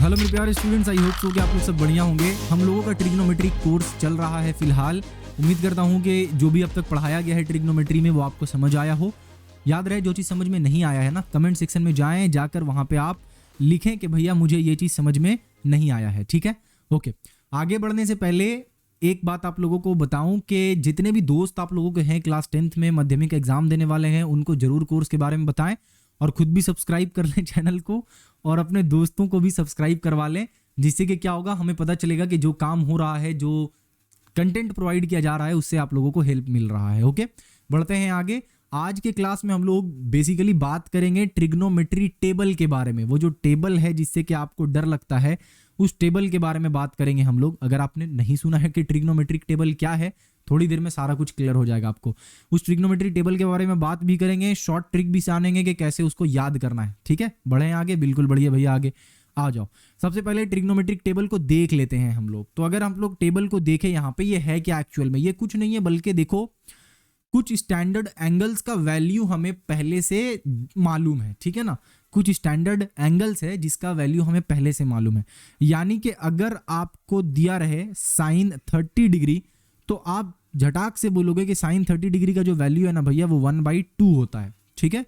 Hello मेरे प्यारे students, I hope so कि आप लोग सब बढ़िया होंगे। हम लोगों का ट्रिग्नोमेट्री कोर्स चल रहा है फिलहाल। उम्मीद करता हूं कि जो भी अब तक पढ़ाया गया है ट्रिग्नोमेट्री में वो आपको समझ आया हो। याद रहे, जो चीज़ समझ में नहीं आया है ना, कमेंट सेक्शन में जाएं, जाकर वहां पे आप लिखें कि भैया मुझे ये चीज़ समझ में नहीं आया है। ठीक है, ओके। आगे बढ़ने से पहले एक बात आप लोगों को बताऊं कि जितने भी दोस्त आप लोगों के हैं क्लास 10th में माध्यमिक एग्जाम देने वाले हैं, उनको जरूर कोर्स के बारे में बताएं और खुद भी सब्सक्राइब कर लें चैनल को और अपने दोस्तों को भी सब्सक्राइब करवा लें, जिससे कि क्या होगा, हमें पता चलेगा कि जो काम हो रहा है, जो कंटेंट प्रोवाइड किया जा रहा है, उससे आप लोगों को हेल्प मिल रहा है। ओके, बढ़ते हैं आगे। आज के क्लास में हम लोग बेसिकली बात करेंगे ट्रिग्नोमेट्री टेबल के बारे में। वो जो टेबल है जिससे कि आपको डर लगता है, उस टेबल के बारे में बात करेंगे हम लोग। अगर आपने नहीं सुना है कि ट्रिग्नोमेट्रिक टेबल क्या है, थोड़ी देर में सारा कुछ क्लियर हो जाएगा आपको। उस ट्रिग्नोमेट्री टेबल के बारे में बात भी करेंगे, शॉर्ट ट्रिक भी जानेंगे कि कैसे उसको याद करना है। ठीक है, बढ़े आगे, बिल्कुल बढ़िया भैया, आगे आ जाओ। सबसे पहले ट्रिग्नोमेट्रिक टेबल को देख लेते हैं हम लोग। तो अगर हम लोग टेबल को देखें यहाँ पे, ये है क्या एक्चुअल में, ये कुछ नहीं है बल्कि देखो, कुछ स्टैंडर्ड एंगल्स का वैल्यू हमें पहले से मालूम है। ठीक है ना, कुछ स्टैंडर्ड एंगल्स है जिसका वैल्यू हमें पहले से मालूम है। यानी कि अगर आपको दिया रहे साइन 30 डिग्री, तो आप झटाक से बोलोगे कि साइन 30 डिग्री का जो वैल्यू है ना भैया, वो 1/2 होता है। ठीक है,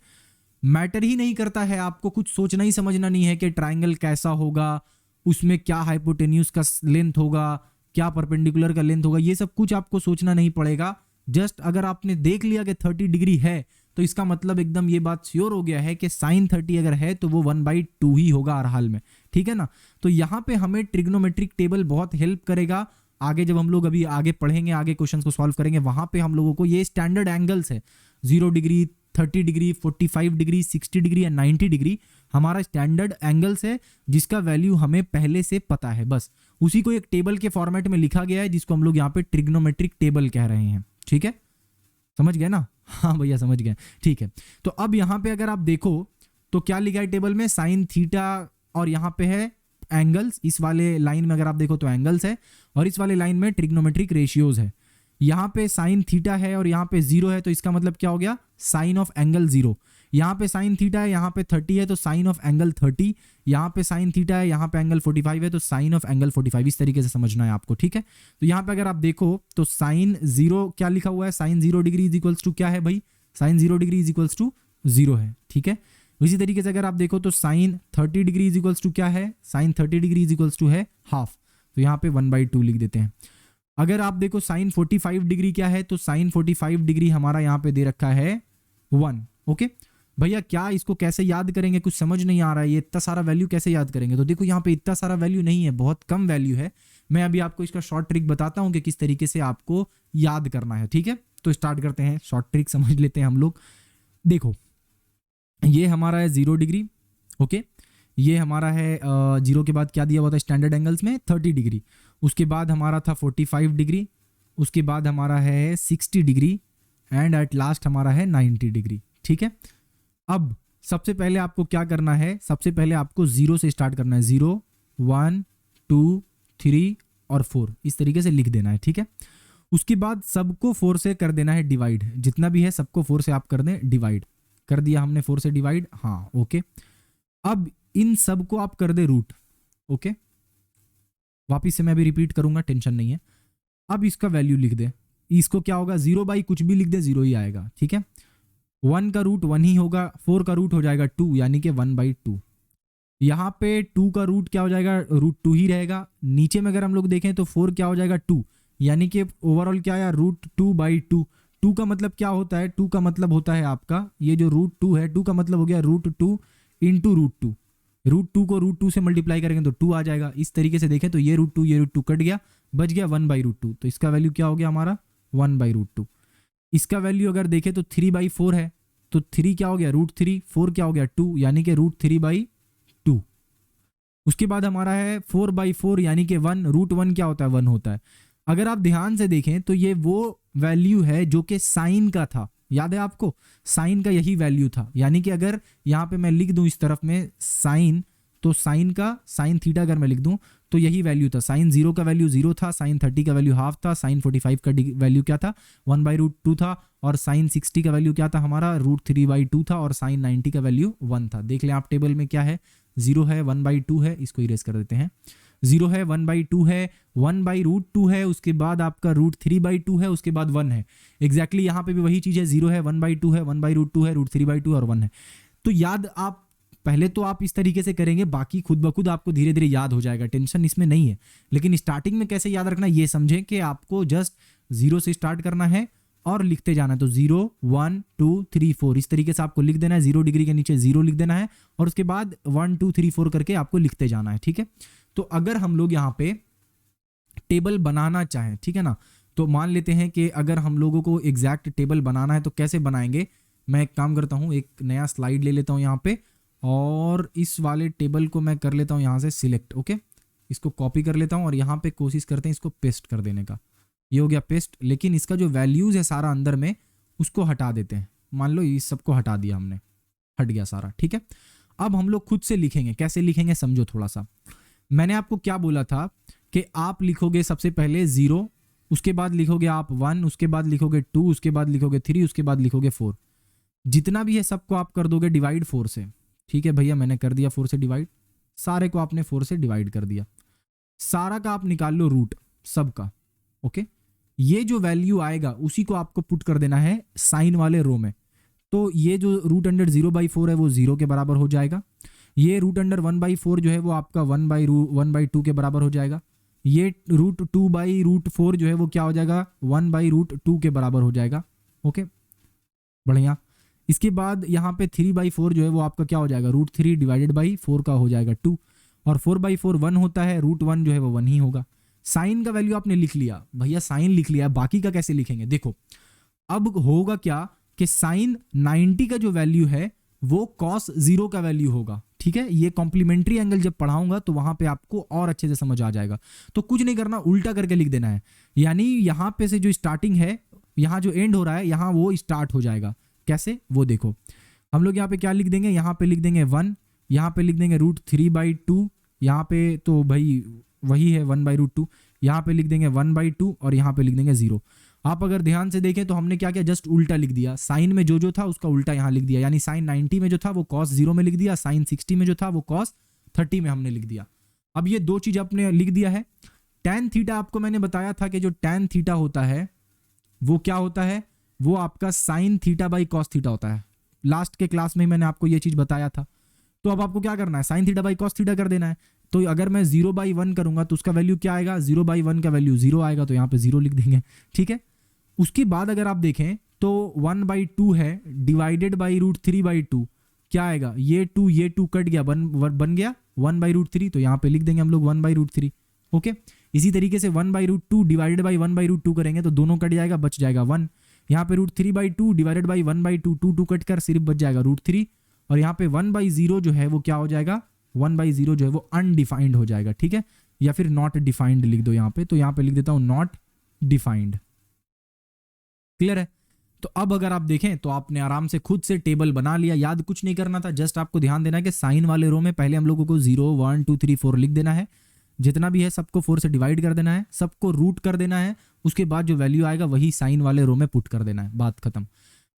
मैटर ही नहीं करता है, आपको कुछ सोचना ही समझना नहीं है कि ट्राइंगल कैसा होगा, उसमें क्या हाइपोटेन्यूज का लेंथ होगा, क्या परपेंडिकुलर का लेंथ होगा, ये सब कुछ आपको सोचना नहीं पड़ेगा। जस्ट अगर आपने देख लिया कि 30 डिग्री है, तो इसका मतलब एकदम ये बात श्योर हो गया है कि साइन 30 अगर है तो वो 1/2 ही होगा हर हाल में। ठीक है ना, तो यहाँ पे हमें ट्रिग्नोमेट्रिक टेबल बहुत हेल्प करेगा। आगे जब हम लोग अभी आगे पढ़ेंगे, आगे क्वेश्चंस को सॉल्व करेंगे, वहां पे हम लोगों को ये स्टैंडर्ड एंगल्स है 0 डिग्री, 30 डिग्री, 45 डिग्री, 60 डिग्री या 90 डिग्री हमारा स्टैंडर्ड एंगल्स है जिसका वैल्यू हमें पहले से पता है। बस उसी को एक टेबल के फॉर्मेट में लिखा गया है, जिसको हम लोग यहाँ पे ट्रिग्नोमेट्रिक टेबल कह रहे हैं। ठीक है, समझ गए ना? हाँ भैया समझ गए। ठीक है, तो अब यहाँ पे अगर आप देखो तो क्या लिखा है टेबल में, साइन थीटा, और यहाँ पे है एंगल्स। इस वाले लाइन में अगर आप देखो तो एंगल्स है, और इस वाले लाइन में ट्रिग्नोमेट्रिक रेशियोज है। यहाँ पे साइन थीटा है और यहाँ पे 0 है, तो इसका मतलब क्या हो गया, साइन ऑफ एंगल 0। यहाँ पे साइन थीटा है, यहाँ पे 30 है, तो साइन ऑफ एंगल 30। यहाँ पे साइन थीटा है, यहाँ पे एंगल 45 है, तो साइन ऑफ एंगल 45। इस तरीके से समझना है आपको। ठीक है, तो यहाँ पे अगर आप देखो तो साइन 0 क्या लिखा हुआ है, sine 0 degree is equals to क्या है भाई, sine 0 degree is equals to 0 है। ठीक है, इसी तरीके से अगर आप देखो तो sine 30 degree is equals to क्या है, sine 30 degree is equals to है हाफ, तो यहाँ पे 1/2 लिख देते हैं। अगर आप देखो साइन 45 डिग्री क्या है, तो साइन 45 डिग्री हमारा यहाँ पे दे रखा है 1। ओके भैया, क्या इसको कैसे याद करेंगे, कुछ समझ नहीं आ रहा है, ये इतना सारा वैल्यू कैसे याद करेंगे? तो देखो यहाँ पे इतना सारा वैल्यू नहीं है, बहुत कम वैल्यू है। मैं अभी आपको इसका शॉर्ट ट्रिक बताता हूँ कि किस तरीके से आपको याद करना है। ठीक है, तो स्टार्ट करते हैं, शॉर्ट ट्रिक समझ लेते हैं हम लोग। देखो, ये हमारा है 0 डिग्री। ओके, ये हमारा है 0 के बाद क्या दिया हुआ था स्टैंडर्ड एंगल्स में, 30 डिग्री। उसके बाद हमारा था 45 डिग्री, उसके बाद हमारा है 60 डिग्री, एंड एट लास्ट हमारा है 90 डिग्री। ठीक है, अब सबसे पहले आपको क्या करना है, सबसे पहले आपको 0 से स्टार्ट करना है। 0, 1, 2, 3 और 4 इस तरीके से लिख देना है। ठीक है, उसके बाद सबको 4 से कर देना है डिवाइड, जितना भी है सबको 4 से आप कर दें डिवाइड। कर दिया हमने 4 से डिवाइड, हाँ ओके। अब इन सबको आप कर दे रूट। ओके, वापिस से मैं भी रिपीट करूंगा, टेंशन नहीं है। अब इसका वैल्यू लिख दे, इसको क्या होगा, 0 कुछ भी लिख दे 0 ही आएगा। ठीक है, 1 का रूट 1 ही होगा, 4 का रूट हो जाएगा 2, यानी कि 1/2। यहाँ पे 2 का रूट क्या हो जाएगा, रूट 2 ही रहेगा। नीचे में अगर हम लोग देखें तो 4 क्या हो जाएगा 2, यानी कि ओवरऑल क्या है, रूट 2/2। 2 का मतलब क्या होता है, 2 का मतलब होता है आपका ये जो रूट 2 है, 2 का मतलब हो गया रूट 2 इंटू रूट 2। रूट 2 को रूट 2 से मल्टीप्लाई करेंगे तो 2 आ जाएगा। इस तरीके से देखें तो ये रूट 2 ये रूट 2 कट गया, बच गया 1/2। तो इसका वैल्यू क्या हो गया हमारा, 1/2। इसका वैल्यू अगर देखें तो 3/4 है, तो 3 क्या हो गया, रूट 3, 4 क्या हो गया 2, यानी कि रूट 3/2। उसके बाद हमारा है 4/4 यानी कि 1, रूट 1 क्या होता है, 1 होता है। अगर आप ध्यान से देखें तो ये वो वैल्यू है जो कि साइन का था, याद है आपको, साइन का यही वैल्यू था। यानी कि अगर यहाँ पे मैं लिख दूं इस तरफ में साइन, तो साइन का, साइन थीटा अगर मैं लिख दूं तो यही वैल्यू था। साइन 0 का वैल्यू 0 था, साइन 30 का वैल्यू हाफ था, साइन 45 का वैल्यू क्या था, 1/2 था, और साइन 60 का वैल्यू क्या था हमारा, रूट 3/2 था, और साइन 90 का वैल्यू 1 था। देख लें आप टेबल में क्या है, 0 है, 1/2 है, इसको इरेज कर देते हैं, 0 है, 1/2 है, 1/√2 है, उसके बाद आपका √3/2 है, उसके बाद 1 है। एग्जैक्टली यहाँ पे भी वही चीज़ है, 0 है, 1/2 है, 1/√2 है, √3/2 और 1 है। तो याद आप पहले तो आप इस तरीके से करेंगे, बाकी खुद ब खुद आपको धीरे धीरे याद हो जाएगा, टेंशन इसमें नहीं है। लेकिन स्टार्टिंग में कैसे याद रखना ये समझें कि आपको जस्ट 0 से स्टार्ट करना है और लिखते जाना है। तो 0 1 2 3 4 इस तरीके से आपको लिख देना है, 0 डिग्री के नीचे 0 लिख देना है और उसके बाद 1 2 3 4 करके आपको लिखते जाना है, ठीक है। तो अगर हम लोग यहाँ पे टेबल बनाना चाहें, ठीक है ना, तो मान लेते हैं कि अगर हम लोगों को एग्जैक्ट टेबल बनाना है तो कैसे बनाएंगे। मैं एक काम करता हूँ, एक नया स्लाइड ले लेता हूँ यहाँ पे और इस वाले टेबल को मैं कर लेता हूँ यहाँ से सिलेक्ट, ओके। इसको कॉपी कर लेता हूँ और यहाँ पे कोशिश करते हैं इसको पेस्ट कर देने का। ये हो गया पेस्ट, लेकिन इसका जो वैल्यूज़ है सारा अंदर में उसको हटा देते हैं। मान लो इस सबको हटा दिया हमने, हट गया सारा, ठीक है। अब हम लोग खुद से लिखेंगे, कैसे लिखेंगे समझो थोड़ा सा। मैंने आपको क्या बोला था कि आप लिखोगे सबसे पहले 0, उसके बाद लिखोगे आप 1, उसके बाद लिखोगे 2, उसके बाद लिखोगे 3, उसके बाद लिखोगे 4। जितना भी है सबको आप कर दोगे डिवाइड 4 से, ठीक है भैया, मैंने कर दिया 4 से डिवाइड, सारे को आपने 4 से डिवाइड कर दिया। सारा का आप निकाल लो रूट सबका, ओके। ये जो वैल्यू आएगा उसी को आपको पुट कर देना है साइन वाले रो में। तो ये जो √0/4 है वो 0 के बराबर हो जाएगा। ये √1/4 जो है वो आपका 1/2 के बराबर हो जाएगा। ये √2/4 जो है वो क्या हो जाएगा, 1/√2 के बराबर हो जाएगा, ओके, बढ़िया। इसके बाद यहाँ पे 3/4 जो है वो आपका क्या हो जाएगा, √3/4 का हो जाएगा 2, और 4/4 1 होता है, √1 जो है वो 1 ही होगा। साइन का वैल्यू आपने लिख लिया भैया, साइन लिख लिया, बाकी का कैसे लिखेंगे। देखो अब होगा क्या कि साइन 90 का जो वैल्यू है वो cos 0 का वैल्यू होगा, ठीक है। ये कॉम्प्लीमेंट्री एंगल जब पढ़ाऊंगा तो वहां पे आपको और अच्छे से समझ आ जाएगा। तो कुछ नहीं करना, उल्टा करके लिख देना है, यानी यहाँ पे से जो स्टार्टिंग है, यहाँ जो एंड हो रहा है यहाँ वो स्टार्ट हो जाएगा। कैसे वो देखो, हम लोग यहाँ पे क्या लिख देंगे, यहाँ पे लिख देंगे 1, यहाँ पे लिख देंगे √3/2, यहाँ पे तो भाई वही है 1/√2, यहाँ पे लिख देंगे 1/2 और यहाँ पे लिख देंगे 0। आप अगर ध्यान से देखें तो हमने क्या किया, जस्ट उल्टा लिख दिया। साइन में जो था उसका उल्टा यहाँ लिख दिया, यानी साइन 90 में जो था वो cos 0 में लिख दिया, साइन 60 में जो था वो cos 30 में हमने लिख दिया। अब ये दो चीज आपने लिख दिया है। tan थीटा आपको मैंने बताया था कि जो tan थीटा होता है वो क्या होता है, वो आपका sine theta by cos theta होता है। लास्ट के क्लास में मैंने आपको ये चीज बताया था। तो अब आपको क्या करना है, sine theta by cos theta कर देना है। तो अगर मैं 0/1 करूंगा तो उसका वैल्यू क्या आएगा, 0/1 का वैल्यू 0 आएगा, तो यहाँ पे 0 लिख देंगे, ठीक है। उसके बाद अगर आप देखें तो 1/2 है डिवाइडेड बाई √3/2, क्या आएगा, ये 2 कट गया, बन गया 1/√3, तो यहाँ पे लिख देंगे हम लोग 1/√3, ओके। इसी तरीके से 1/√2 डिवाइडेड बाई 1/√2 करेंगे तो दोनों कट जाएगा, बच जाएगा 1। यहाँ पे √3/2 डिवाइडेड बाई 1/2, 2 कट कर सिर्फ बच जाएगा √3, और यहाँ पे 1/0 जो है वो क्या हो जाएगा, 1/0 जो है वो अनडिफाइंड हो जाएगा, ठीक है। या फिर नॉट डिफाइंड लिख दो यहाँ पे, तो यहाँ पे लिख देता हूँ नॉट डिफाइंड। क्लियर है। तो अब अगर आप देखें तो आपने आराम से खुद से टेबल बना लिया, याद कुछ नहीं करना था, जस्ट आपको ध्यान देना है कि साइन वाले रो में पहले हम लोगों को 0 1 2 3 4 लिख देना है, जितना भी है सबको 4 से डिवाइड कर देना है, सबको रूट कर देना है, उसके बाद जो वैल्यू आएगा वही साइन वाले रो में पुट कर देना है, बात खत्म।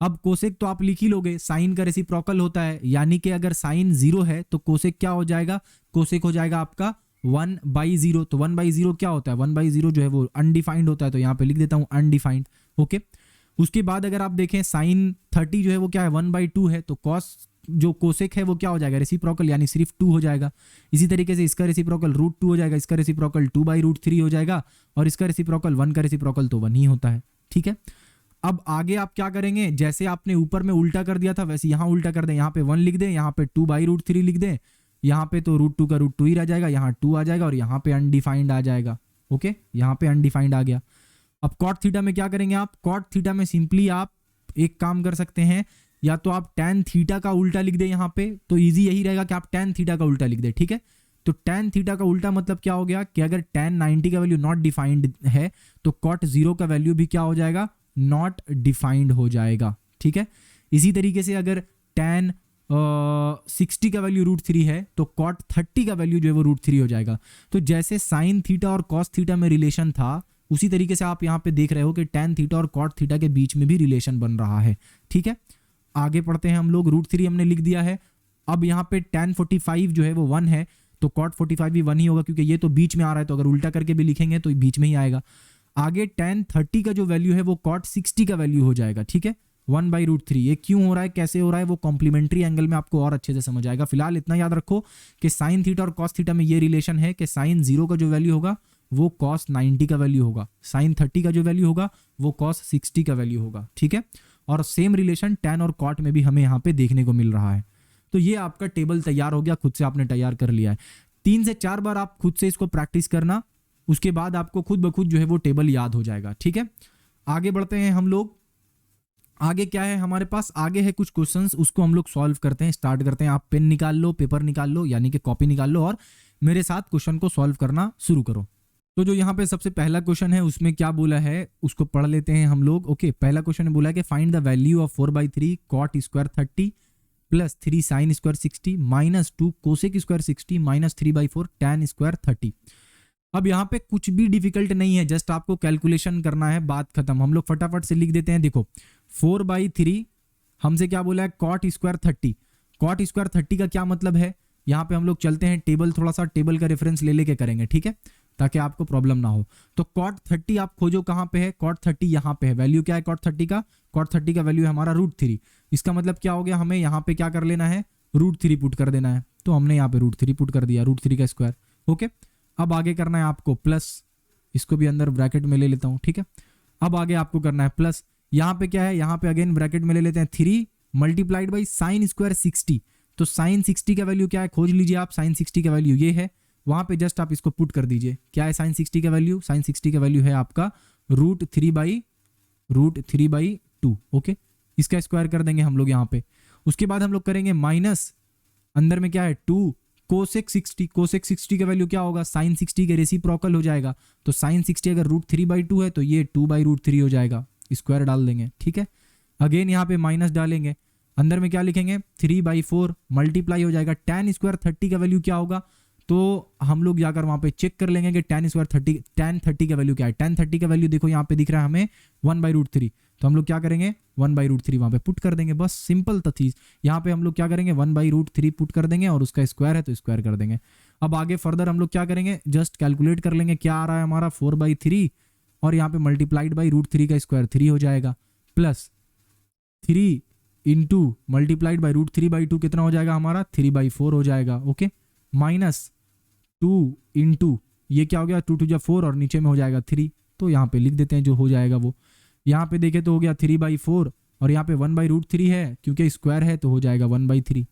अब कोसेक तो आप लिख ही लोगे, साइन का रेसिप्रोकल होता है, यानी कि अगर साइन 0 है तो कोसेक क्या हो जाएगा, कोसेक हो जाएगा आपका 1/0। तो 1/0 क्या होता है, 1/0 जो है वो अनडिफाइंड होता है, तो यहाँ पे लिख देता हूँ अनडिफाइंड, ओके। उसके बाद अगर आप देखें साइन 30 जो है वो क्या है, 1/2 है, तो कॉस जो कोसेक है वो क्या हो जाएगा, रेसिप्रोकल, यानी सिर्फ 2 हो जाएगा। इसी तरीके से इसका रेसिप्रोकल √2 हो जाएगा, इसका रेसिप्रोकल 2/√3 हो जाएगा, और इसका रेसिप्रोकल 1 का रेसिप्रोकल तो 1 ही होता है, ठीक है। अब आगे आप क्या करेंगे, जैसे आपने ऊपर में उल्टा कर दिया था वैसे यहाँ उल्टा कर दें, यहाँ पे 1 लिख दें, यहाँ पे 2/√3 लिख दें, यहाँ पे तो √2 का √2 ही रह जाएगा, यहाँ 2 आ जाएगा और यहाँ पे अनडिफाइंड आ जाएगा, ओके। यहाँ पे अनडिफाइंड आ गया। अब कॉट थीटा में क्या करेंगे आप, कॉट थीटा में सिंपली आप एक काम कर सकते हैं, या तो आप tan थीटा का उल्टा लिख दें यहाँ पे, तो इजी यही रहेगा कि आप tan थीटा का उल्टा लिख दें, ठीक है। तो tan थीटा का उल्टा मतलब क्या हो गया कि अगर tan 90 का वैल्यू नॉट डिफाइंड है तो cot 0 का वैल्यू भी क्या हो जाएगा, नॉट डिफाइंड हो जाएगा, ठीक है। इसी तरीके से अगर tan 60 का वैल्यू √3 है तो cot 30 का वैल्यू जो है वो √3 हो जाएगा। तो जैसे साइन थीटा और cos थीटा में रिलेशन था, उसी तरीके से आप यहाँ पे देख रहे हो कि tan थीटा और cot थीटा के बीच में भी रिलेशन बन रहा है, ठीक है। आगे पढ़ते हैं हम लोग, √3 हमने लिख दिया है। अब यहाँ पे tan 45 जो है वो 1 है, तो cot 45 भी 1 ही होगा, क्योंकि ये तो बीच में आ रहा है, तो अगर उल्टा करके भी लिखेंगे तो बीच में ही आएगा। आगे tan 30 का जो वैल्यू है वो cot 60 का वैल्यू हो जाएगा, ठीक है, 1/√3। ये क्यों हो रहा है, कैसे हो रहा है, वो कॉम्प्लीमेंट्री एंगल में आपको और अच्छे से समझ आएगा। फिलहाल इतना याद रखो कि साइन थीटा और कॉस थीटा में ये रिलेशन है कि साइन 0 का जो वैल्यू होगा वो कॉस 90 का वैल्यू होगा, साइन 30 का जो वैल्यू होगा वो कॉस 60 का वैल्यू होगा, ठीक है। और सेम रिलेशन tan और cot में भी हमें यहाँ पे देखने को मिल रहा है। तो ये आपका टेबल तैयार हो गया, खुद से आपने तैयार कर लिया है। 3 से 4 बार आप खुद से इसको प्रैक्टिस करना, उसके बाद आपको खुद ब खुद जो है वो टेबल याद हो जाएगा, ठीक है। आगे बढ़ते हैं हम लोग। आगे क्या है हमारे पास, आगे है कुछ क्वेश्चंस, उसको हम लोग सॉल्व करते हैं, स्टार्ट करते हैं। आप पेन निकाल लो, पेपर निकाल लो, यानी कि कॉपी निकाल लो और मेरे साथ क्वेश्चन को सॉल्व करना शुरू करो। तो जो यहाँ पे सबसे पहला क्वेश्चन है उसमें क्या बोला है उसको पढ़ लेते हैं हम लोग। ओके, पहला क्वेश्चन बोला है कि find the value of 4/3 cot square 30 plus 3 sin square 60 minus 2 cosec square 60 minus 3/4 tan square 30। अब यहाँ पे कुछ भी डिफिकल्ट नहीं है, जस्ट आपको कैलकुलेशन करना है, बात खत्म। हम लोग फटाफट से लिख देते हैं। देखो 4/3 हमसे क्या बोला है, cot स्क्वायर 30। cot स्क्वायर 30 का क्या मतलब है, यहाँ पे हम लोग चलते हैं टेबल, थोड़ा सा टेबल का रेफरेंस ले लेके करेंगे, ठीक है, ताकि आपको प्रॉब्लम ना हो। तो cot 30 आप खोजो कहाँ पे है, cot 30 यहाँ पे है। वैल्यू क्या है cot 30 का, cot 30 का वैल्यू है हमारा √3। इसका मतलब क्या हो गया, हमें यहाँ पे क्या कर लेना है, √3 पुट कर देना है। तो हमने यहाँ पे √3 पुट कर दिया, √3 का स्क्वायर। ओके, अब आगे करना है आपको प्लस, इसको भी अंदर ब्रैकेट में ले लेता हूँ, ठीक है। अब आगे आपको करना है प्लस, यहाँ पे क्या है, यहाँ पे अगेन ब्रैकेट में ले लेते हैं 3 मल्टीप्लाइड बाई साइन स्क्वायर 60। तो साइन 60 का वैल्यू क्या है, खोज लीजिए आप। साइन 60 का वैल्यू ये है, वहां पे जस्ट आप इसको पुट कर दीजिए। क्या है साइन 60 का वैल्यू, साइन 60 का वैल्यू है आपका √3/2। ओके, इसका स्क्वायर कर देंगे हम लोग यहाँ पे। उसके बाद हम लोग करेंगे माइनस, अंदर में क्या है 2 कोसेक 60। कोसेक 60 का वैल्यू क्या होगा, साइन 60 के रेसिप्रोकल हो जाएगा। तो साइन 60 अगर √3/2 है तो ये 2/√3 हो जाएगा, स्क्वायर डाल देंगे, ठीक है। अगेन यहाँ पे माइनस डालेंगे, अंदर में क्या लिखेंगे 3/4 मल्टीप्लाई हो जाएगा। tan स्क्वायर 30 का वैल्यू क्या होगा, तो हम लोग जाकर वहां पे चेक कर लेंगे कि tan स्क्वायर 30 tan 30 का वैल्यू क्या है। tan 30 का वैल्यू देखो यहाँ पे दिख रहा है हमें 1/√3। तो हम लोग क्या करेंगे 1/√3 वहां पे पुट कर देंगे, बस सिंपल था चीज। यहाँ पे हम लोग क्या करेंगे 1/√3 पुट कर देंगे और उसका स्क्वायर है तो स्क्वायर कर देंगे। अब आगे फर्दर हम लोग क्या करेंगे, जस्ट कैलकुलेट कर लेंगे क्या आ रहा है हमारा 4/3 और यहाँ पे मल्टीप्लाइड बाई √3 का स्क्वायर 3 हो जाएगा, प्लस 3 इंटू मल्टीप्लाइड बाई √3/2 कितना हो जाएगा हमारा 3/4 हो जाएगा। ओके, माइनस 2 इंटू ये क्या हो गया 2 2 4 और नीचे में हो जाएगा 3। तो यहाँ पे लिख देते हैं जो हो जाएगा वो। यहाँ पे देखे तो हो गया 3/4 और यहाँ पे 1/√3 है, क्योंकि स्क्वायर है तो हो जाएगा 1/3।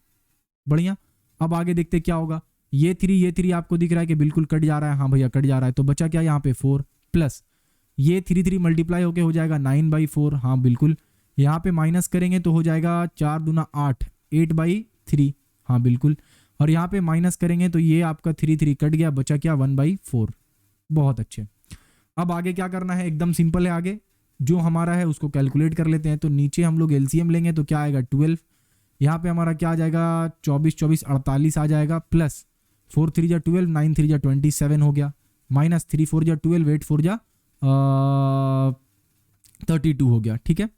बढ़िया, अब आगे देखते क्या होगा। ये 3 आपको दिख रहा है कि बिल्कुल कट जा रहा है, हाँ भैया कट जा रहा है। तो बचा क्या यहाँ पे 4 प्लस ये 3 मल्टीप्लाई होके हो जाएगा 9/4, हाँ बिल्कुल। यहाँ पे माइनस करेंगे तो हो जाएगा 4 दूना 8, 8/3, हाँ बिल्कुल। और यहाँ पे माइनस करेंगे तो ये आपका 3 कट गया, बचा क्या 1/4। बहुत अच्छे। अब आगे क्या करना है, एकदम सिंपल है। आगे जो हमारा है उसको कैलकुलेट कर लेते हैं। तो नीचे हम लोग एलसीएम लेंगे तो क्या आएगा 12। यहाँ पे हमारा क्या आ जाएगा 24 24 48 आ जाएगा, प्लस 4 3 12, 9 3 27 हो गया, माइनस 3 4 12, 8 4 32 हो गया, ठीक है।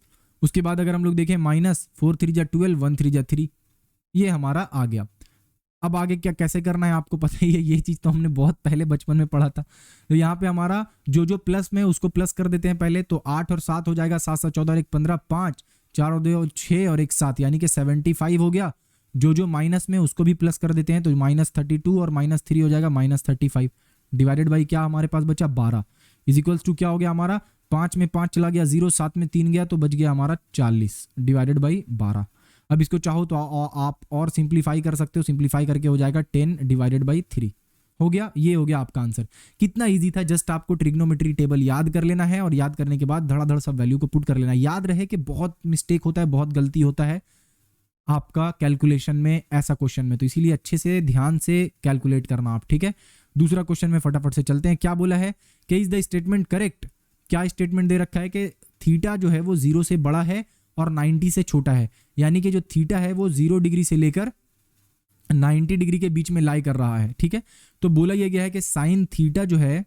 उसके बाद अगर हम लोग देखें माइनस 4 3 12, 1 3 3, ये हमारा आ गया। अब आगे क्या कैसे करना है आपको पता ही है, ये चीज तो हमने बहुत पहले बचपन में पढ़ा था। तो यहाँ पे हमारा जो प्लस में उसको प्लस कर देते हैं पहले। तो 8 और 7 हो जाएगा, 7 7 14 और 1 15, 5 4 और 2 6 और 1 7, यानी कि 75 हो गया। जो माइनस में उसको भी प्लस कर देते हैं तो -32 और -3 हो जाएगा -35, डिवाइडेड बाई क्या हमारे पास बचा 12, इज इक्वल्स टू क्या हो गया हमारा 5 में 5 चला गया 0, 7 में 3 गया तो बच गया हमारा 40 डिवाइडेड बाई 12। अब इसको चाहो तो आप और सिंप्लीफाई कर सकते हो, सिंप्लीफाई करके हो जाएगा 10 डिवाइडेड बाई 3 हो गया। ये हो गया आपका आंसर। कितना इजी था, जस्ट आपको ट्रिग्नोमेट्री टेबल याद कर लेना है और याद करने के बाद धड़ाधड़ सब वैल्यू को पुट कर लेना है। याद रहे कि बहुत मिस्टेक होता है, बहुत गलती होता है आपका कैलकुलेशन में, ऐसा क्वेश्चन में, तो इसीलिए अच्छे से ध्यान से कैलकुलेट करना आप, ठीक है। दूसरा क्वेश्चन में फटाफट से चलते हैं। क्या बोला है कि इज द स्टेटमेंट करेक्ट। क्या स्टेटमेंट दे रखा है कि थीटा जो है वो 0 से बड़ा है और 90 से छोटा है, यानी कि जो थीटा है वो 0 डिग्री से लेकर 90 डिग्री के बीच में लाई कर रहा है, ठीक है। तो बोला यह गया है कि साइन थीटा जो है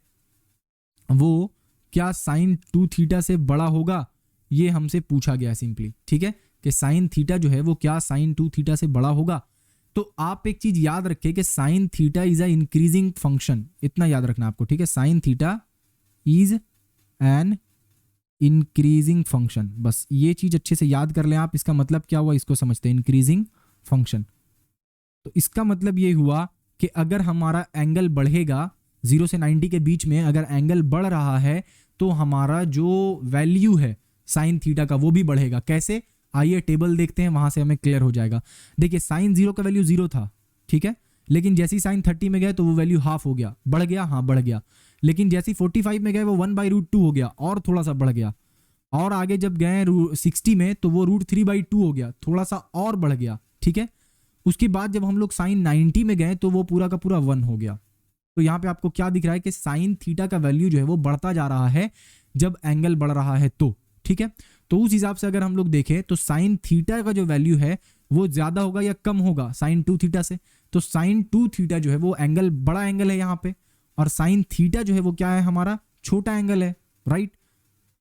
वो क्या साइन 2 थीटा से बड़ा होगा, ये हमसे पूछा गया सिंपली, ठीक है, कि साइन थीटा जो है वो क्या साइन 2 थीटा से बड़ा होगा। तो आप एक चीज याद रखें कि sine theta is a increasing function, इतना याद रखना आपको, ठीक है। Sine theta is an increasing function, बस ये चीज अच्छे से याद कर लें आप। इसका मतलब क्या हुआ, इसको समझते हैं, इंक्रीजिंग फंक्शन। तो इसका मतलब ये हुआ कि अगर हमारा एंगल बढ़ेगा 0 से 90 के बीच में, अगर एंगल बढ़ रहा है तो हमारा जो वैल्यू है साइन थीटा का वो भी बढ़ेगा। कैसे, आइए टेबल देखते हैं, वहां से हमें क्लियर हो जाएगा। देखिए साइन 0 का वैल्यू 0 था, ठीक है, लेकिन जैसे ही साइन 30 में गए तो वो वैल्यू हाफ हो गया, बढ़ गया, हाँ बढ़ गया। लेकिन जैसे ही 45 में गए वो 1/√2 हो गया और थोड़ा सा बढ़ गया। और आगे जब गए 60 में तो वो √3/2 हो गया, थोड़ा सा और बढ़ गया, ठीक है। उसके बाद जब हम लोग साइन 90 में गए तो वो पूरा का पूरा 1 हो गया। तो यहाँ पे आपको क्या दिख रहा है कि साइन थीटा का वैल्यू जो है वो बढ़ता जा रहा है जब एंगल बढ़ रहा है तो, ठीक है। तो उस हिसाब से अगर हम लोग देखें तो साइन थीटा का जो वैल्यू है वो ज्यादा होगा या कम होगा साइन 2 थीटा से। तो साइन 2 थीटा जो है वो एंगल, बड़ा एंगल है यहाँ पे, और साइन थीटा जो है वो क्या है, हमारा छोटा एंगल है, राइट।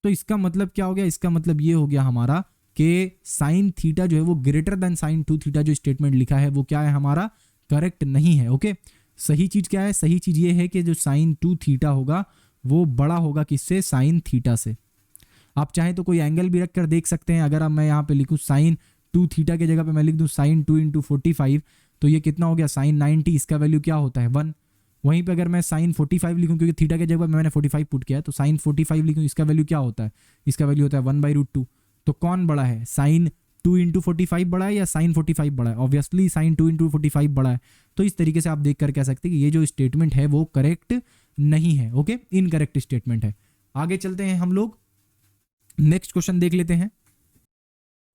तो इसका मतलब क्या हो गया, इसका मतलब ये हो गया हमारा कि साइन थीटा जो है वो ग्रेटर देन साइन 2 थीटा, जो स्टेटमेंट लिखा है वो क्या है हमारा, करेक्ट नहीं है। ओके, सही चीज क्या है, सही चीज ये है कि जो साइन 2 थीटा होगा वो बड़ा होगा किससे, साइन थीटा से। आप चाहें तो कोई एंगल भी रख कर देख सकते हैं। अगर अब मैं यहाँ पे लिखूँ साइन 2 थीटा की जगह पे मैं लिख दूँ साइन 2 × 45, तो ये कितना हो गया, साइन 90, इसका वैल्यू क्या होता है 1। वहीं पे अगर मैं साइन 45 लिखूँ, क्योंकि थीटा की जगह मैंने 45 पुट किया है, तो साइन 45 लिखूँ, इसका वैल्यू क्या होता है, इसका वैल्यू होता है 1/√2। तो कौन बड़ा है, साइन 2 × 45 बड़ा है या साइन 45 बड़ा है? ऑब्वियसली साइन 2 × 45 बड़ा है। तो इस तरीके से आप देख कर कह सकते हैं कि ये जो स्टेटमेंट है वो करेक्ट नहीं है। ओके, इनकरेक्ट स्टेटमेंट है। आगे चलते हैं हम लोग, नेक्स्ट क्वेश्चन देख लेते हैं।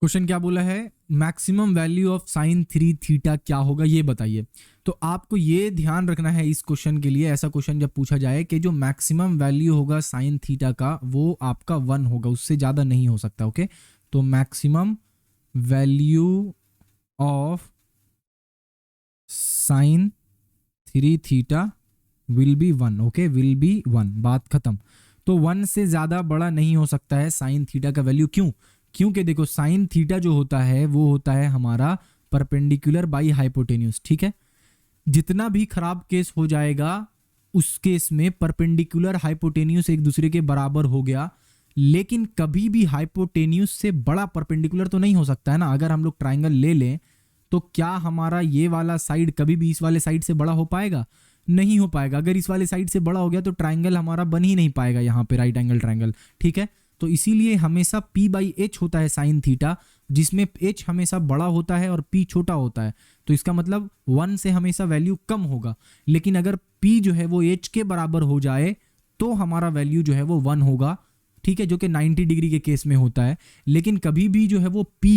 क्वेश्चन क्या बोला है, maximum value of sine 3 theta क्या होगा ये बताइए। तो आपको ये ध्यान रखना है इस क्वेश्चन के लिए, ऐसा क्वेश्चन जब पूछा जाए कि जो मैक्सिमम वैल्यू होगा साइन थीटा का वो आपका 1 होगा, उससे ज़्यादा नहीं हो सकता। ओके, तो maximum value of sine 3 theta will be 1। Okay, will be 1, बात खत्म। तो 1 से ज़्यादा बड़ा नहीं हो सकता है साइन थीटा का वैल्यू। क्यों? क्योंकि देखो साइन थीटा जो होता है वो होता है हमारा परपेंडिकुलर बाई हाइपोटेन्यूज, ठीक है। जितना भी खराब केस हो जाएगा उस केस में परपेंडिकुलर हाइपोटेन्यूज एक दूसरे के बराबर हो गया, लेकिन कभी भी हाइपोटेन्यूज से बड़ा परपेंडिकुलर तो नहीं हो सकता है ना। अगर हम लोग ट्राइंगल ले लें तो क्या हमारा ये वाला साइड कभी भी इस वाले साइड से बड़ा हो पाएगा? नहीं हो पाएगा। अगर इस वाले साइड से बड़ा हो गया तो ट्राइंगल हमारा बन ही नहीं पाएगा यहाँ पे, राइट एंगल ट्राइंगल, ठीक है। तो इसीलिए हमेशा p/h होता है साइन थीटा, जिसमें h हमेशा बड़ा होता है और p छोटा होता है। तो इसका मतलब 1 से हमेशा वैल्यू कम होगा, लेकिन अगर p जो है वो h के बराबर हो जाए तो हमारा वैल्यू जो है वो 1 होगा, ठीक है, जो कि 90 डिग्री के केस में होता है। लेकिन कभी भी जो है वो p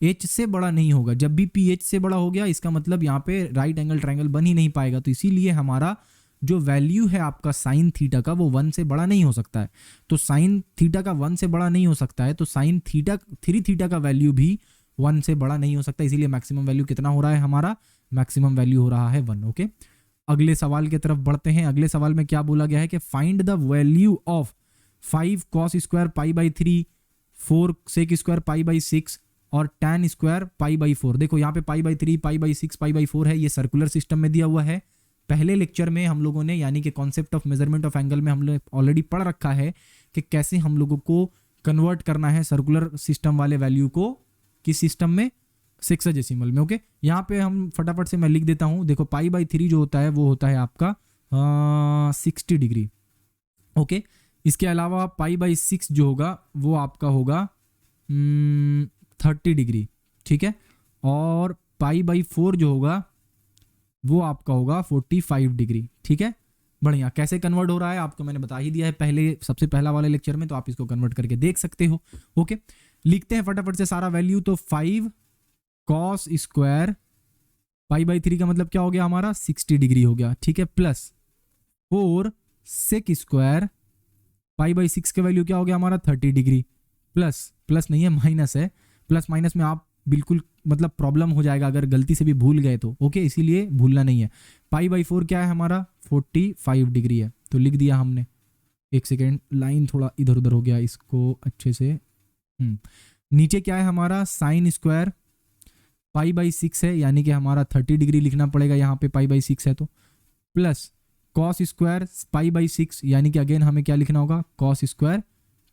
h से बड़ा नहीं होगा। जब भी p h से बड़ा हो गया इसका मतलब यहाँ पे राइट एंगल ट्राइंगल बन ही नहीं पाएगा। तो इसीलिए हमारा जो वैल्यू है आपका साइन थीटा का वो 1 से बड़ा नहीं हो सकता है। तो साइन थीटा का 1 से बड़ा नहीं हो सकता है, तो साइन थीटा 3 थीटा का वैल्यू भी 1 से बड़ा नहीं हो सकता। इसीलिए मैक्सिमम वैल्यू कितना हो रहा है हमारा, मैक्सिमम वैल्यू हो रहा है 1। ओके, अगले सवाल की तरफ बढ़ते हैं। अगले सवाल में क्या बोला गया है कि find the value of 5 cos square π/3, 4 sec square π/6 और tan स्क्वायर π/4। देखो यहाँ पे π/3, π/6, π/4 है, ये सर्कुलर सिस्टम में दिया हुआ है। पहले लेक्चर में हम लोगों ने यानी कि concept of measurement of angle में हम लोग ऑलरेडी पढ़ रखा है कि कैसे हम लोगों को कन्वर्ट करना है सर्कुलर सिस्टम वाले वैल्यू को किस सिस्टम में, सेक्साडेसिमल में। ओके, यहाँ पे हम फटाफट से मैं लिख देता हूँ। देखो π/3 जो होता है वो होता है आपका 60 डिग्री। ओके, इसके अलावा π/6 जो होगा वो आपका होगा 30 डिग्री, ठीक है। और π/4 जो होगा वो आपका होगा 45 डिग्री, ठीक है। बढ़िया, कैसे कन्वर्ट हो रहा है आपको मैंने बता ही दिया है पहले, सबसे पहला वाले लेक्चर में, तो आप इसको कन्वर्ट करके देख सकते हो। ओके, लिखते हैं फटाफट से सारा वैल्यू। तो 5 cos स्क्वायर π/3 का मतलब क्या हो गया हमारा 60 डिग्री हो गया, ठीक है, प्लस 4 sec स्क्वायर π/6 का वैल्यू क्या हो गया हमारा 30 डिग्री, प्लस नहीं है, माइनस है। प्लस माइनस में आप बिल्कुल मतलब प्रॉब्लम हो जाएगा अगर गलती से भी भूल गए तो। ओके, इसीलिए भूलना नहीं है। π/4 क्या है हमारा 45 डिग्री है, तो लिख दिया हमने। एक सेकेंड, लाइन थोड़ा इधर उधर हो गया, इसको अच्छे से नीचे क्या है हमारा साइन स्क्वायर पाई बाई 6 है, यानी कि हमारा 30 डिग्री लिखना पड़ेगा यहाँ पे, पाई बाई 6 है तो, plus cos square pi by 6, यानी कि अगेन हमें क्या लिखना होगा, कॉस स्क्वायर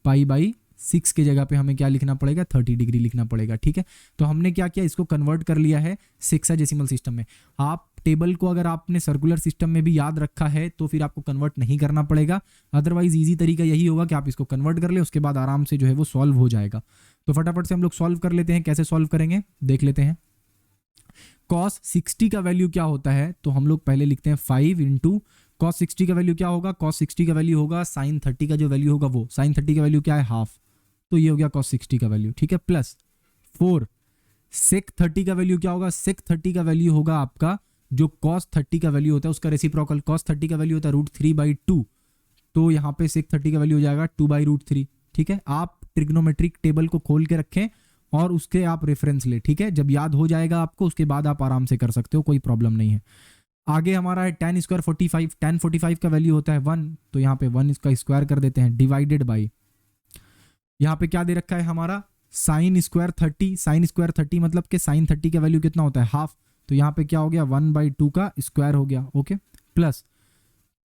पाई बाई 6 के जगह पे हमें क्या लिखना पड़ेगा, 30 डिग्री लिखना पड़ेगा। ठीक है, तो हमने क्या किया, इसको कन्वर्ट कर लिया है सेक्साडेसिमल सिस्टम में। आप टेबल को अगर आपने सर्कुलर सिस्टम में भी याद रखा है तो फिर आपको कन्वर्ट नहीं करना पड़ेगा, अदरवाइज इजी तरीका यही होगा कि आप इसको कन्वर्ट कर ले, उसके बाद आराम से जो है वो सॉल्व हो जाएगा। तो फटाफट से हम लोग सॉल्व कर लेते हैं, कैसे सॉल्व करेंगे देख लेते हैं। कॉस 60 का वैल्यू क्या होता है, तो हम लोग पहले लिखते हैं 5 इंटू कॉस 60 का वैल्यू क्या होगा, कॉस 60 का वैल्यू होगा साइन 30 का जो वैल्यू होगा वो, साइन 30 का वैल्यू क्या है, हाफ, तो ये हो गया कॉस 60 का वैल्यू। ठीक है, प्लस 4 सेक 30 का वैल्यू क्या होगा, सेक 30 का वैल्यू होगा आपका जो कॉस 30 का वैल्यू होता है उसका रेसिप्रोकल, कॉस 30 का वैल्यू होता है √3/2, तो यहाँ पे सेक 30 का वैल्यू हो जाएगा 2/√3। ठीक है, आप ट्रिग्नोमेट्रिक टेबल को खोल के रखें और उसके आप रेफरेंस ले। ठीक है, जब याद हो जाएगा आपको उसके बाद आप आराम से कर सकते हो, कोई प्रॉब्लम नहीं है। आगे हमारा है tan स्क्वायर 45, tan 45 का वैल्यू होता है 1, तो यहाँ पे 1 इसका स्क्वायर कर देते हैं, डिवाइडेड बाई यहाँ पे क्या दे रखा है हमारा साइन स्क्वायर 30, साइन स्क्वायर 30 मतलब कि साइन 30 का वैल्यू कितना होता है, हाफ, तो यहाँ पे क्या हो गया 1/2 का स्क्वायर हो गया। Okay, plus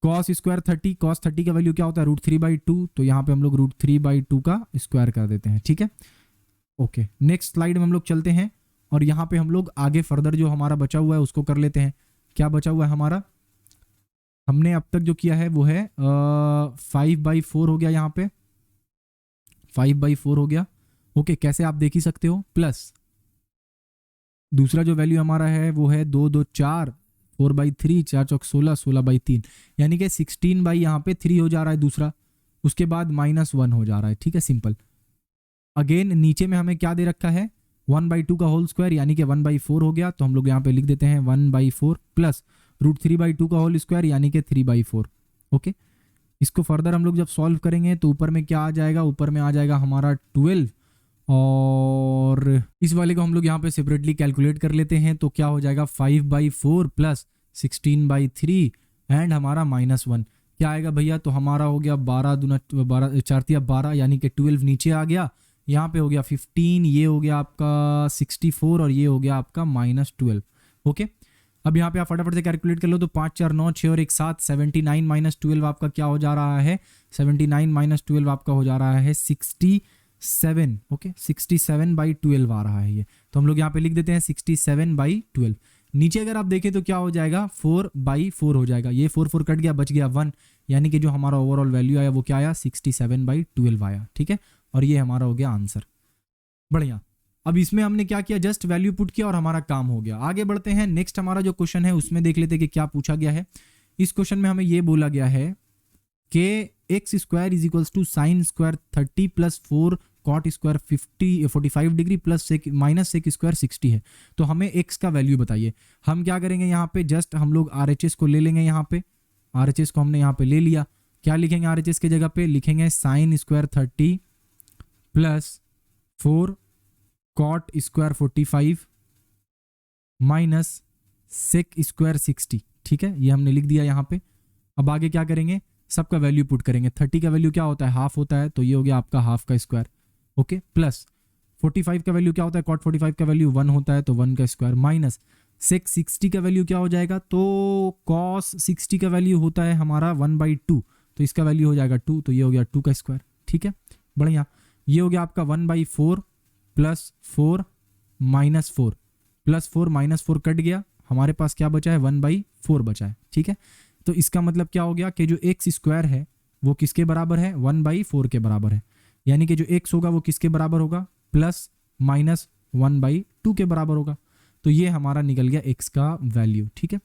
cos square 30, cos 30 का वैल्यू क्या होता है √3/2, तो यहाँ पे हम लोग √3/2 का स्क्वायर कर देते हैं। ठीक है, ओके, नेक्स्ट स्लाइड में हम लोग चलते हैं और यहाँ पे हम लोग आगे फर्दर जो हमारा बचा हुआ है उसको कर लेते हैं। क्या बचा हुआ है हमारा, हमने अब तक जो किया है वो है 5/4 हो गया, यहाँ पे 5/4 हो गया। ओके, कैसे आप देख ही सकते हो, प्लस दूसरा जो वैल्यू हमारा है वो है 2 2 4, 4/3, 4 चौक 16, 16/3, यानी कि 16 यहाँ पे 3 हो जा रहा है दूसरा, उसके बाद -1 हो जा रहा है। ठीक है, सिंपल। अगेन नीचे में हमें क्या दे रखा है 1/2 का होल स्क्वायर, यानी कि 1/4 हो गया, तो हम लोग यहाँ पे लिख देते हैं 1/4 प्लस √3/2 का होल स्क्वायर, यानी कि 3/4। ओके, इसको फर्दर हम लोग जब सॉल्व करेंगे तो ऊपर में क्या आ जाएगा, ऊपर में आ जाएगा हमारा 12, और इस वाले को हम लोग यहाँ पे सेपरेटली कैलकुलेट कर लेते हैं, तो क्या हो जाएगा 5/4 प्लस 16/3 एंड हमारा -1 क्या आएगा भैया, तो हमारा हो गया 12 दूना 12, 4 12, यानी कि 12 नीचे आ गया, यहाँ पे हो गया 15, ये हो गया आपका 64 और ये हो गया आपका -12। ओके, अब यहाँ पे आप फटाफट से कैलकुलेट कर लो, तो 5 4 9 6 और 1 7, 79 - 12 आपका क्या हो जा रहा है, 79 - 12 आपका हो जा रहा है 67। ओके, 67/12 आ रहा है ये, तो हम लोग यहाँ पे लिख देते हैं 67/12। नीचे अगर आप देखें तो क्या हो जाएगा 4/4 हो जाएगा, ये 4 4 कट गया, बच गया 1, यानी कि जो हमारा ओवरऑल वैल्यू आया वो क्या आया 67/12 आया। ठीक है, और ये हमारा हो गया आंसर। बढ़िया, अब इसमें हमने क्या किया, जस्ट वैल्यू पुट किया और हमारा काम हो गया। आगे बढ़ते हैं, नेक्स्ट हमारा जो क्वेश्चन है उसमें देख लेते हैं कि क्या पूछा गया है। इस क्वेश्चन में हमें ये बोला गया है कि x square is equals to sine square 30 plus 4 cot square 45 degree plus minus sec square 60 है, तो हमें x का वैल्यू बताइए। हम क्या करेंगे, यहाँ पे जस्ट हम लोग RHS को ले लेंगे, यहाँ पे RHS को हमने यहाँ पे ले लिया, क्या लिखेंगे RHS के जगह पे लिखेंगे sine square 30 plus 4 cot square 45 minus sec square 60। ठीक है, ये हमने लिख दिया यहाँ पे। अब आगे क्या करेंगे, सबका वैल्यू पुट करेंगे। 30 का वैल्यू क्या होता है, हाफ होता है, तो ये हो गया आपका हाफ का स्क्वायर। ओके, प्लस 45 का वैल्यू क्या होता है, कॉट 45 का वैल्यू 1 होता है, तो 1 का स्क्वायर, माइनस सेक 60 का वैल्यू क्या हो जाएगा, तो कॉस 60 का वैल्यू होता है हमारा 1/2, तो इसका वैल्यू हो जाएगा 2, तो ये हो गया 2 का स्क्वायर। ठीक है, बढ़िया, ये हो गया आपका 1/4 plus 4 minus 4 plus 4 minus 4 cut गया, हमारे पास क्या बचा है 1/4 बचा है। ठीक है, तो इसका मतलब क्या हो गया कि जो x स्क्वायर है वो किसके बराबर है, 1/4 के बराबर है, यानी कि जो x होगा वो किसके बराबर होगा, प्लस माइनस 1/2 के बराबर होगा, तो ये हमारा निकल गया x का वैल्यू। ठीक है,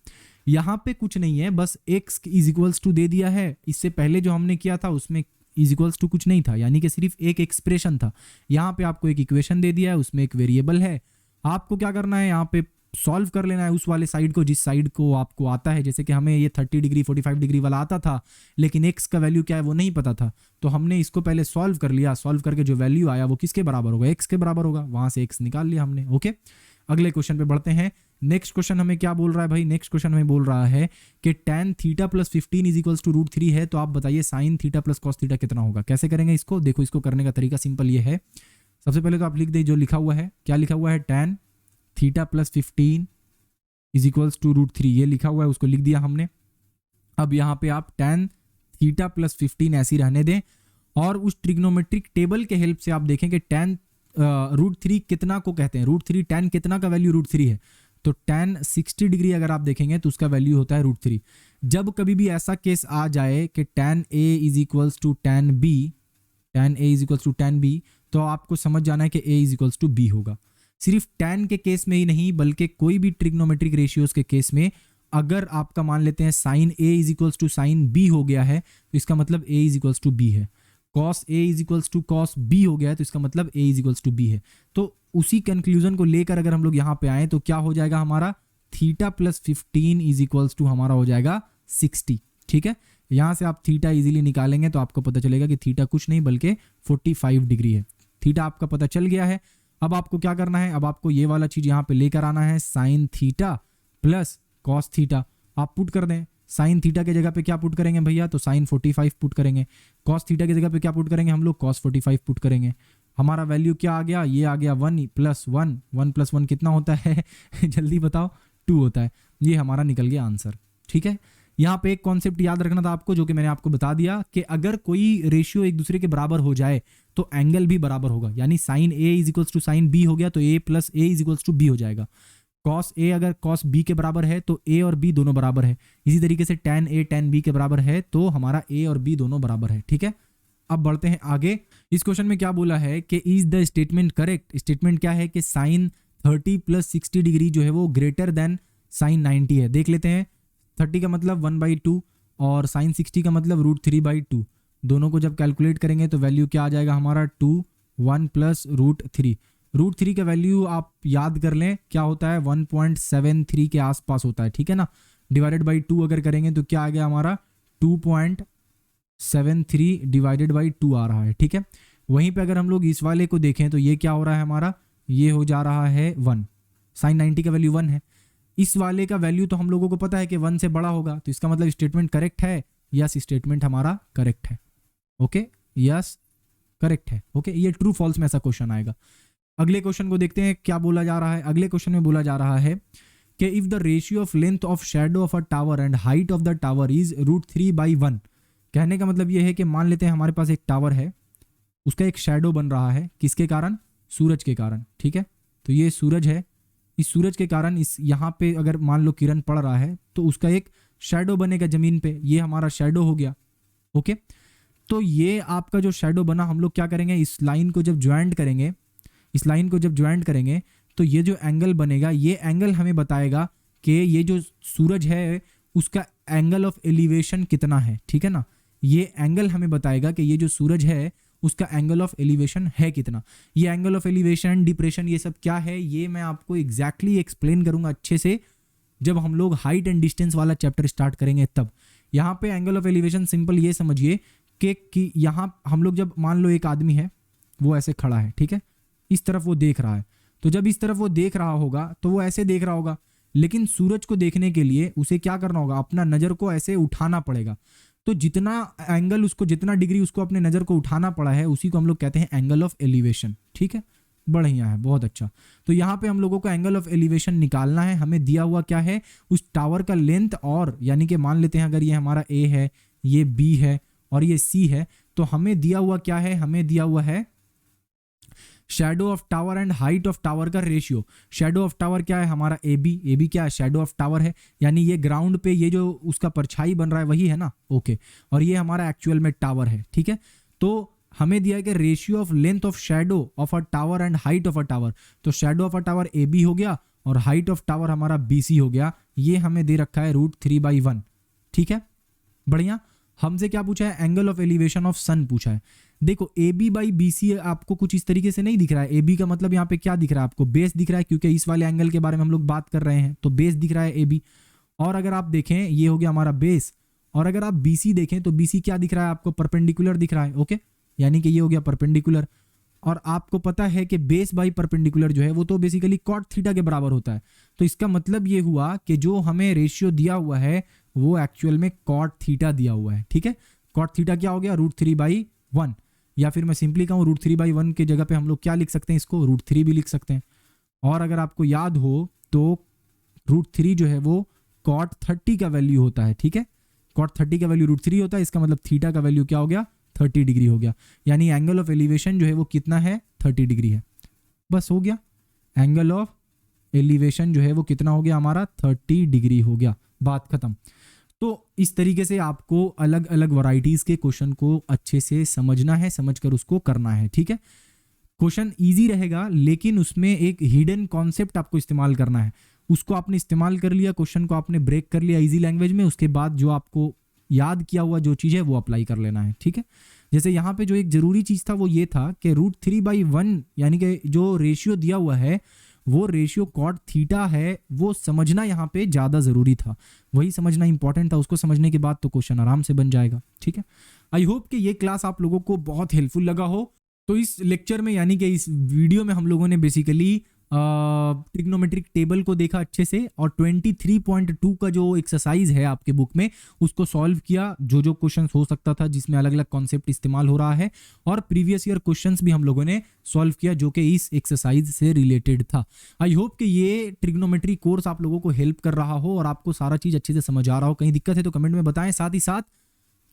यहाँ पे कुछ नहीं है, बस x इज इक्वल्स टू दे दिया है। इससे पहले जो हमने किया था उसमें इज इक्वल्स टू कुछ नहीं था, यानी कि सिर्फ एक एक्सप्रेशन था। यहाँ पे आपको एक इक्वेशन दे दिया है, उसमें एक वेरिएबल है, आपको क्या करना है यहाँ पे सॉल्व कर लेना है उस वाले साइड को जिस साइड को आपको आता है। जैसे कि हमें ये 30 डिग्री 45 डिग्री वाला आता था, लेकिन x का वैल्यू क्या है वो नहीं पता था, तो हमने इसको पहले सॉल्व कर लिया। सॉल्व करके जो वैल्यू आया वो किसके बराबर होगा, x के बराबर होगा, वहां से x निकाल लिया हमने। ओके, अगले क्वेश्चन पे बढ़ते हैं। नेक्स्ट क्वेश्चन हमें क्या बोल रहा है भाई, नेक्स्ट क्वेश्चन हमें बोल रहा है कि tan theta plus 15 is equals to √3 है, तो आप बताइए sine theta plus cos theta कितना होगा। कैसे करेंगे इसको, देखो इसको करने का तरीका सिंपल ये है। सबसे पहले तो आप लिख दे जो लिखा हुआ है, क्या लिखा हुआ है, tan theta plus 15 is equals to √3, ये लिखा हुआ है उसको लिख दिया हमने। अब यहाँ पे आप tan थीटा प्लस 15 ऐसी रहने दें और उस ट्रिग्नोमेट्रिक टेबल के हेल्प से आप देखें कि tan √3 कितना को कहते हैं, √3 tan कितना का वैल्यू √3 है, तो tan 60 डिग्री अगर आप देखेंगे तो उसका वैल्यू होता है √3। जब कभी भी ऐसा केस आ जाए कि tan A is equals to tan B, tan A is equals to tan B, तो आपको समझ जाना है कि A is equals to B होगा। सिर्फ tan के केस में ही नहीं बल्कि कोई भी ट्रिग्नोमेट्रिक रेशियोज के केस में अगर आपका मान लेते हैं sin A is equals to sin B हो गया है तो इसका मतलब A is equals to B है, cos A is equals to cos B हो गया है तो इसका मतलब A is equals to B है। तो उसी कंक्लूजन को लेकर अगर हम लोग यहाँ पे आए तो क्या हो जाएगा हमारा, theta plus 15 is equals to हमारा हो जाएगा 60। ठीक है, यहाँ से आप थीटा इजीली निकालेंगे तो आपको पता चलेगा कि थीटा कुछ नहीं बल्कि 45 डिग्री है। थीटा आपका पता चल गया है। अब आपको क्या करना है, अब आपको ये वाला चीज यहाँ पे लेकर आना है, sign theta plus cos theta आप पुट कर दें। साइन थीटा के जगह पे क्या पुट करेंगे भैया, तो साइन 45 पुट करेंगे। कॉस थीटा की जगह पे क्या पुट करेंगे हम लोग, कॉस 45 पुट करेंगे। हमारा वैल्यू क्या आ गया, ये आ गया 1 + 1, 1 + 1 कितना होता है जल्दी बताओ, 2 होता है। ये हमारा निकल गया आंसर। ठीक है, यहाँ पे एक कॉन्सेप्ट याद रखना था आपको जो कि मैंने आपको बता दिया कि अगर कोई रेशियो एक दूसरे के बराबर हो जाए तो एंगल भी बराबर होगा। यानी sine A is equals to sine B हो गया तो A + A is equals to B हो जाएगा। कॉस A अगर कॉस B के बराबर है तो A और B दोनों बराबर है। इसी तरीके से tan A tan B के बराबर है तो हमारा A और B दोनों बराबर है। ठीक है, अब बढ़ते हैं आगे। इस क्वेश्चन में क्या बोला है कि is the statement correct. Statement क्या है कि साइन 30 + 60 डिग्री जो है वो ग्रेटर देन साइन 90 है। देख लेते हैं, 30 का मतलब 1/2 और साइन 60 का मतलब √3/2। दोनों को जब कैलकुलेट करेंगे तो वैल्यू क्या आ जाएगा हमारा 2, 1 + √3। √3 का वैल्यू आप याद कर लें क्या होता है, 1.73 के आसपास होता है। ठीक है ना, डिवाइडेड बाई 2 अगर करेंगे तो क्या आ गया हमारा 2.73 डिवाइडेड बाई 2 आ रहा है। ठीक है, वहीं पे अगर हम लोग इस वाले को देखें तो ये क्या हो रहा है हमारा, ये हो जा रहा है 1। साइन 90 का वैल्यू 1 है। इस वाले का वैल्यू तो हम लोगों को पता है कि 1 से बड़ा होगा, तो इसका मतलब स्टेटमेंट करेक्ट है। यस, स्टेटमेंट हमारा करेक्ट है। ओके, यस करेक्ट है। ओके, ये ट्रू फॉल्स में ऐसा क्वेश्चन आएगा। अगले क्वेश्चन को देखते हैं क्या बोला जा रहा है। अगले क्वेश्चन में बोला जा रहा है कि if the ratio of length of shadow of a tower and height of the tower is √3/1। कहने का मतलब ये है कि मान लेते हैं हमारे पास एक टावर है, उसका एक शैडो बन रहा है, किसके कारण, सूरज के कारण। ठीक है, तो ये सूरज है, इस सूरज के कारण इस यहाँ पे अगर मान लो किरण पड़ रहा है तो उसका एक शैडो बनेगा जमीन पे, ये हमारा शैडो हो गया। ओके, तो ये आपका जो शैडो बना, हम लोग क्या करेंगे, इस लाइन को जब ज्वाइंट करेंगे, इस लाइन को जब ज्वाइंट करेंगे तो ये जो एंगल बनेगा, ये एंगल हमें बताएगा कि ये जो सूरज है उसका एंगल ऑफ एलिवेशन कितना है। ठीक है ना, ये एंगल हमें बताएगा कि ये जो सूरज है उसका एंगल ऑफ एलिवेशन है कितना। ये एंगल ऑफ एलिवेशन, डिप्रेशन, ये सब क्या है, ये मैं आपको एग्जैक्टली एक्सप्लेन करूंगा अच्छे से जब हम लोग हाइट एंड डिस्टेंस वाला चैप्टर स्टार्ट करेंगे तब। यहाँ पे एंगल ऑफ एलिवेशन सिंपल ये समझिए कि यहाँ हम लोग जब मान लो एक आदमी है, वो ऐसे खड़ा है, ठीक है, इस तरफ वो देख रहा है, तो जब इस तरफ वो देख रहा होगा तो वो ऐसे देख रहा होगा, लेकिन सूरज को देखने के लिए उसे क्या करना होगा, अपना नज़र को ऐसे उठाना पड़ेगा। तो जितना एंगल उसको, जितना डिग्री उसको अपने नज़र को उठाना पड़ा है, उसी को हम लोग कहते हैं एंगल ऑफ एलिवेशन। ठीक है, बढ़िया है, बहुत अच्छा। तो यहाँ पे हम लोगों को एंगल ऑफ एलिवेशन निकालना है। हमें दिया हुआ क्या है, उस टावर का लेंथ, और यानी कि मान लेते हैं अगर ये हमारा A है, ये B है और ये C है, तो हमें दिया हुआ क्या है, हमें दिया हुआ है shadow of tower and height of tower का रेशियो। शैडो ऑफ टावर क्या है हमारा AB क्या है, शैडो ऑफ टावर है, यानी ये ग्राउंड पे ये जो उसका परछाई बन रहा है वही है ना। ओके, और ये हमारा एक्चुअल में टावर है। ठीक है, तो हमें दिया है कि ratio of length of shadow of a tower and height of a tower. तो shadow of a tower AB हो गया और हाइट ऑफ टावर हमारा BC हो गया। ये हमें दे रखा है √3/1। ठीक है, बढ़िया। हमसे क्या पूछा है, एंगल ऑफ एलिवेशन ऑफ सन पूछा है। देखो AB/BC आपको कुछ इस तरीके से नहीं दिख रहा है। AB का मतलब यहाँ पे क्या दिख रहा है आपको, बेस दिख रहा है, क्योंकि इस वाले एंगल के बारे में हम लोग बात कर रहे हैं, तो बेस दिख रहा है AB। और अगर आप देखें, ये हो गया हमारा बेस, और अगर आप BC देखें तो BC क्या दिख रहा है आपको, परपेंडिकुलर दिख रहा है। ओके, यानी कि ये हो गया परपेंडिकुलर। और आपको पता है कि बेस बाई परपेंडिकुलर जो है वो तो बेसिकली कॉट थीटा के बराबर होता है। तो इसका मतलब ये हुआ कि जो हमें रेशियो दिया हुआ है वो एक्चुअल में कॉट थीटा दिया हुआ है। ठीक है, कॉट थीटा क्या हो गया, √3/1, या फिर मैं सिंपली कहूँ √3/1 की जगह पे हम लोग क्या लिख सकते हैं, इसको √3 भी लिख सकते हैं। और अगर आपको याद हो तो √3 जो है वो cot 30 का वैल्यू होता है, ठीक है। cot 30 का वैल्यू √3 होता है, इसका मतलब थीटा का वैल्यू क्या हो गया, 30 डिग्री हो गया। यानी एंगल ऑफ एलिवेशन जो है वो कितना है, 30 डिग्री है। बस हो गया, एंगल ऑफ एलिवेशन जो है वो कितना हो गया हमारा, 30 डिग्री हो गया, बात खत्म। तो इस तरीके से आपको अलग अलग वैरायटीज के क्वेश्चन को अच्छे से समझना है, समझकर उसको करना है, ठीक है। क्वेश्चन इजी रहेगा लेकिन उसमें एक हिडन कॉन्सेप्ट आपको इस्तेमाल करना है। उसको आपने इस्तेमाल कर लिया, क्वेश्चन को आपने ब्रेक कर लिया इजी लैंग्वेज में, उसके बाद जो आपको याद किया हुआ जो चीज़ है वो अप्लाई कर लेना है, ठीक है। जैसे यहाँ पे जो एक जरूरी चीज़ था वो ये था कि √3/1 यानी कि जो रेशियो दिया हुआ है वो रेशियो cot थीटा है, वो समझना यहाँ पे ज़्यादा ज़रूरी था, वही समझना इंपॉर्टेंट था। उसको समझने के बाद तो क्वेश्चन आराम से बन जाएगा, ठीक है। आई होप कि ये क्लास आप लोगों को बहुत हेल्पफुल लगा हो। तो इस लेक्चर में यानी कि इस वीडियो में हम लोगों ने बेसिकली ट्रिग्नोमेट्रिक टेबल को देखा अच्छे से, और 23.2 का जो एक्सरसाइज है आपके बुक में उसको सॉल्व किया, जो जो क्वेश्चंस हो सकता था जिसमें अलग अलग कॉन्सेप्ट इस्तेमाल हो रहा है, और प्रीवियस ईयर क्वेश्चंस भी हम लोगों ने सॉल्व किया जो कि इस एक्सरसाइज से रिलेटेड था। आई होप कि ये ट्रिग्नोमेट्री कोर्स आप लोगों को हेल्प कर रहा हो और आपको सारा चीज़ अच्छे से समझ आ रहा हो। कहीं दिक्कत है तो कमेंट में बताएं, साथ ही साथ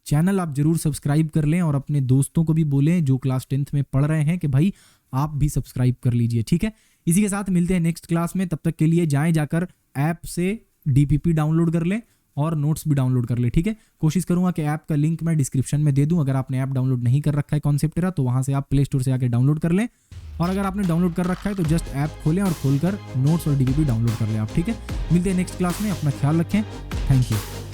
चैनल आप जरूर सब्सक्राइब कर लें और अपने दोस्तों को भी बोलें जो क्लास 10th में पढ़ रहे हैं कि भाई आप भी सब्सक्राइब कर लीजिए, ठीक है। इसी के साथ मिलते हैं नेक्स्ट क्लास में, तब तक के लिए जाकर ऐप से DPP डाउनलोड कर लें और नोट्स भी डाउनलोड कर लें, ठीक है। कोशिश करूंगा कि ऐप का लिंक मैं डिस्क्रिप्शन में दे दूं। अगर आपने ऐप डाउनलोड नहीं कर रखा है कॉन्सेप्टेरा तो वहां से आप प्ले स्टोर से आकर डाउनलोड कर लें, और अगर आपने डाउनलोड कर रखा है तो जस्ट ऐप खोलें और खोलकर नोट्स और DPP डाउनलोड कर लें आप, ठीक है। मिलते हैं नेक्स्ट क्लास में, अपना ख्याल रखें, थैंक यू।